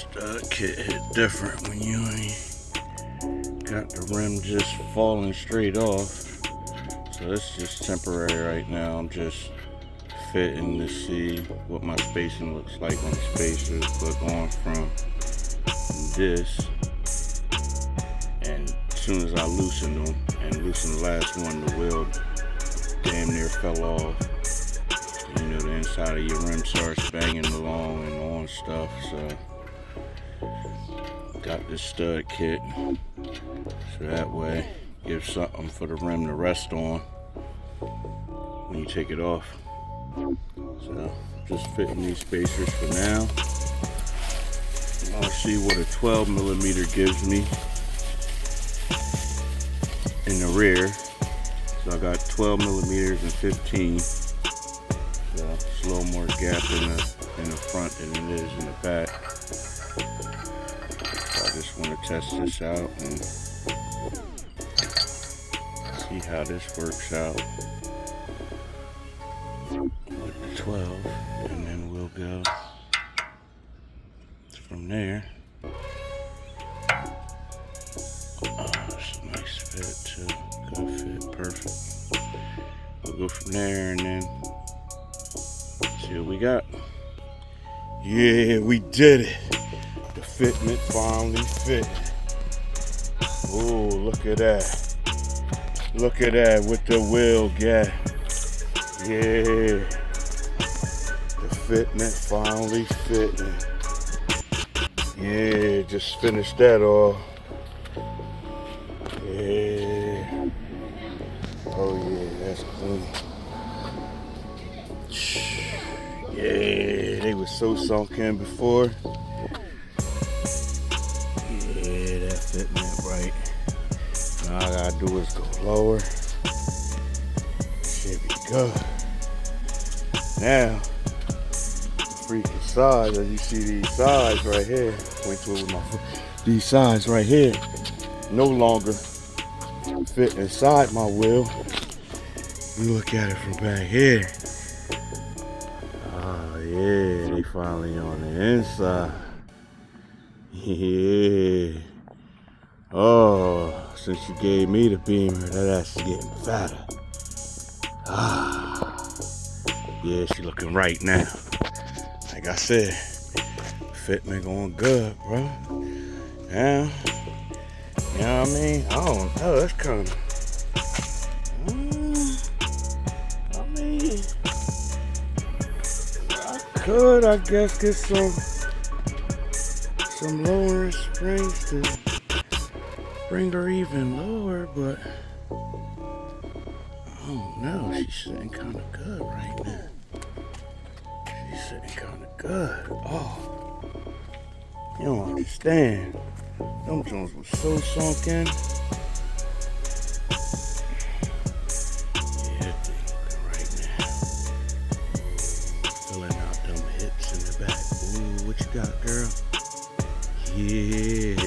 Stud kit hit different when you ain't got the rim just falling straight off. So it's just temporary right now. I'm just fitting to see what my spacing looks like on the spacers, but going from this, and as soon as I loosened them and loosened the last one, the wheel damn near fell off. You know, the inside of your rim starts banging along and on stuff. So got this stud kit so that way give something for the rim to rest on when you take it off. So just fitting these spacers for now. I'll see what a 12 millimeter gives me in the rear. So I got 12 millimeters and 15. So it's a little more gap in the front than it is in the back. So I just want to test this out and see how this works out with the 12, and then we'll go from there. Oh, it's a nice fit too. Good fit, perfect. We'll go from there and then see what we got. Yeah, we did it. The fitment finally fit. Oh, look at that. Look at that with the wheel gap. Yeah. The fitment finally fitting. Yeah, just finished that off. Yeah. Oh yeah, that's clean. Yeah, they were so sunk in before. Yeah, that fitment right. Now all I gotta do is go lower. Should be good. Now, the freaking sides, as you see these sides right here, point to it with my foot. These sides right here no longer fit inside my wheel. You look at it from back here. Oh yeah, they finally on the inside. Yeah. Oh, since you gave me the beamer, that ass is getting fatter. Ah. Yeah, she looking right now. Like I said, fitment going good, bro. Yeah. You know what I mean? I don't know. That's kind of. I mean, I could, I guess, get some lowering springs to bring her even lower, but I don't know. She's sitting kind of good right now. She's sitting kind of good. Oh, you don't understand. Them joints were so sunk in. Yeah, that thing looking right now. Filling out them hips in the back. Ooh, what you got, girl? Yeah.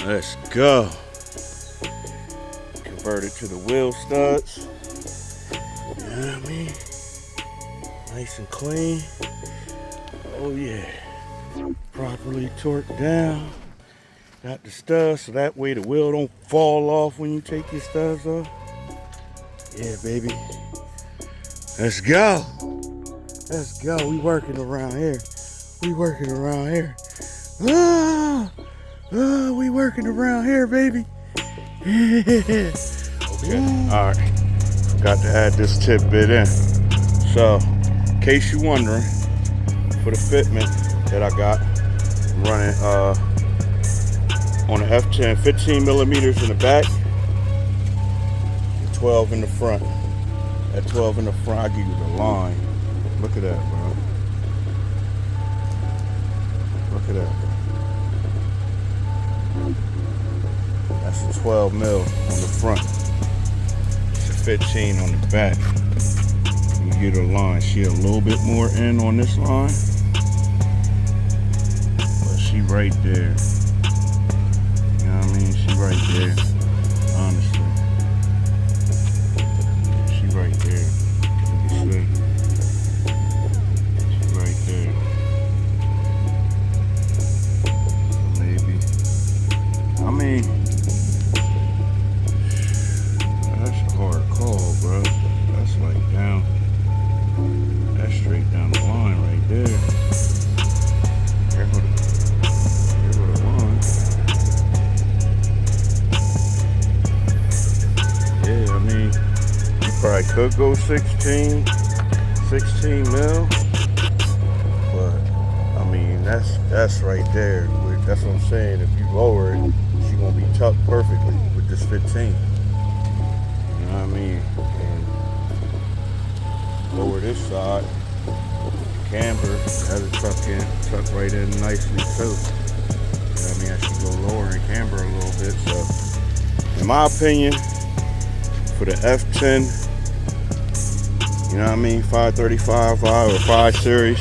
Let's go. Convert it to the wheel studs. You know what I mean? Nice and clean. Oh yeah. Properly torqued down. Got the studs so that way the wheel don't fall off when you take your studs off. Yeah, baby. Let's go. Let's go. We working around here. We working around here. We working around here, baby. Yeah. Okay. All right. Forgot to add this tidbit in. So, in case you're wondering, for the fitment that I got, I'm running on the f10, 15 millimeters in the back, and 12 in the front. At 12 in the front, I give you the line. Look at that, bro. Look at that. That's a 12 mil on the front. It's a 15 on the back. You get her line. She a little bit more in on this line, but she right there. You know what I mean? She right there. Honestly, she right there. You can see. She right there. Could go 16 mil, but I mean that's right there. That's what I'm saying. If you lower it, she's gonna be tucked perfectly with this 15. You know what I mean? And lower this side, camber, that'll tuck right in nicely too. You know what I mean? I should go lower and camber a little bit. So, in my opinion, for the F10, you know what I mean, 535 or 5 series,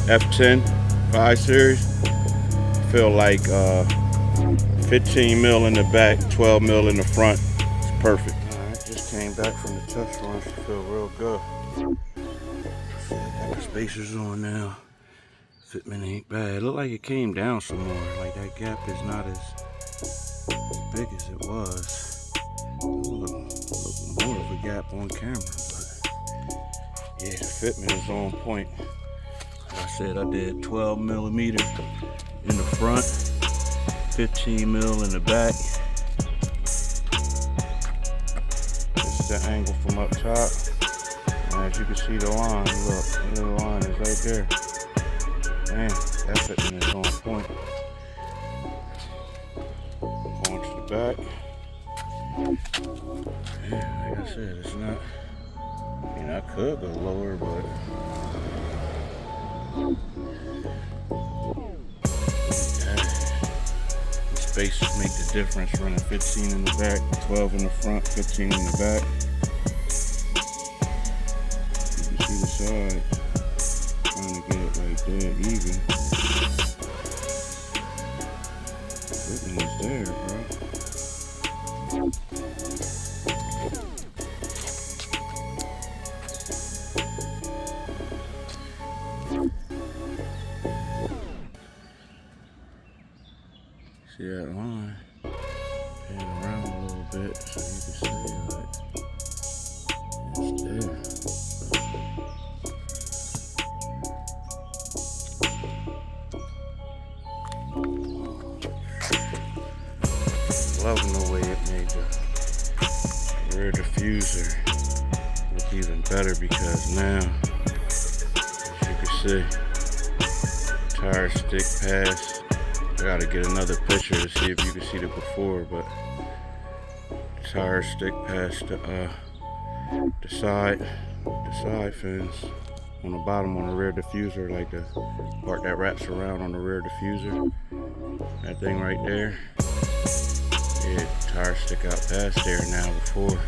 F10, 5 series, I feel like 15 mil in the back, 12 mil in the front, it's perfect. Alright, just came back from the test run, she feel real good. Got the spacers on now. Fitment ain't bad. It looked like it came down some more. Like that gap is not as big as it was. Look more of a gap on camera, but yeah, the fitment is on point. Like I said, I did 12 millimeter in the front, 15 mil in the back. This is the angle from up top. And as you can see the line, look, the line is right there. Man, that fitment is on point. Going to the back. Yeah, like I said, it's not. I mean, I could go lower, but the spaces make the difference. Running 15 in the back, 12 in the front, 15 in the back. You can see the side. Trying to get it right there, even. Fitment is there, bro. See that line? Pan around a little bit so you can see like it's there. Loving the way it made the rear diffuser look even better, because now, as you can see, tire stick pass. I gotta get another picture to see if you can see the before, but tire stick past the side fins on the bottom on the rear diffuser, like the part that wraps around on the rear diffuser. That thing right there. Yeah, tires stick out past there now. Before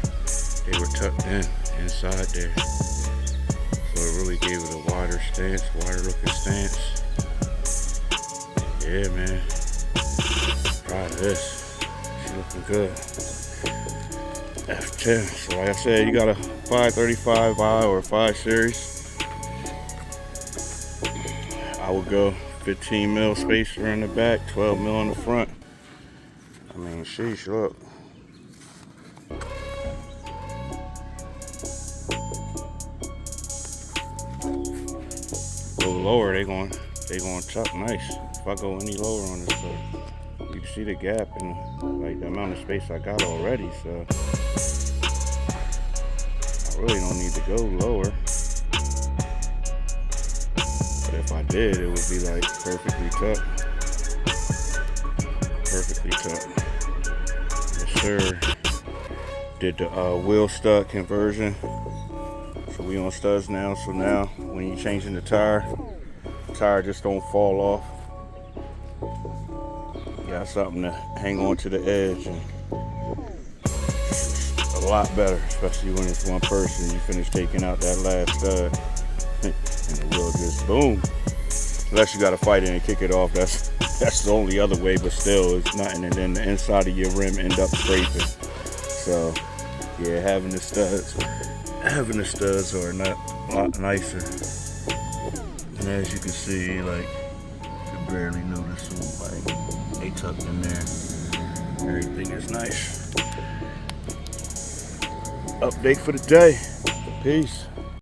they were tucked inside there. So it really gave it a wider stance, wider looking stance. Yeah, man. Proud of this. She looking good. F10. So like I said, you got a 535i or 5 series. I would go 15 mil spacer in the back, 12 mil in the front. I mean, sheesh, look. Go lower, they gonna tuck nice. If I go any lower on this, so you can see the gap and like the amount of space I got already. So I really don't need to go lower. But if I did, it would be like perfectly tucked. Perfectly tucked. Yes, sir. Did the wheel stud conversion. So we on studs now. So now when you're changing the tire just don't fall off. You got something to hang on to the edge, and a lot better, especially when it's one person. You finish taking out that last stud and the wheel just boom. Unless you got to fight it and kick it off, that's the only other way, but still it's nothing, and then the inside of your rim end up scraping. So yeah, having the studs are a lot nicer. And as you can see, like, you barely notice them, like they tucked in there. Everything is nice. Update for the day. Peace.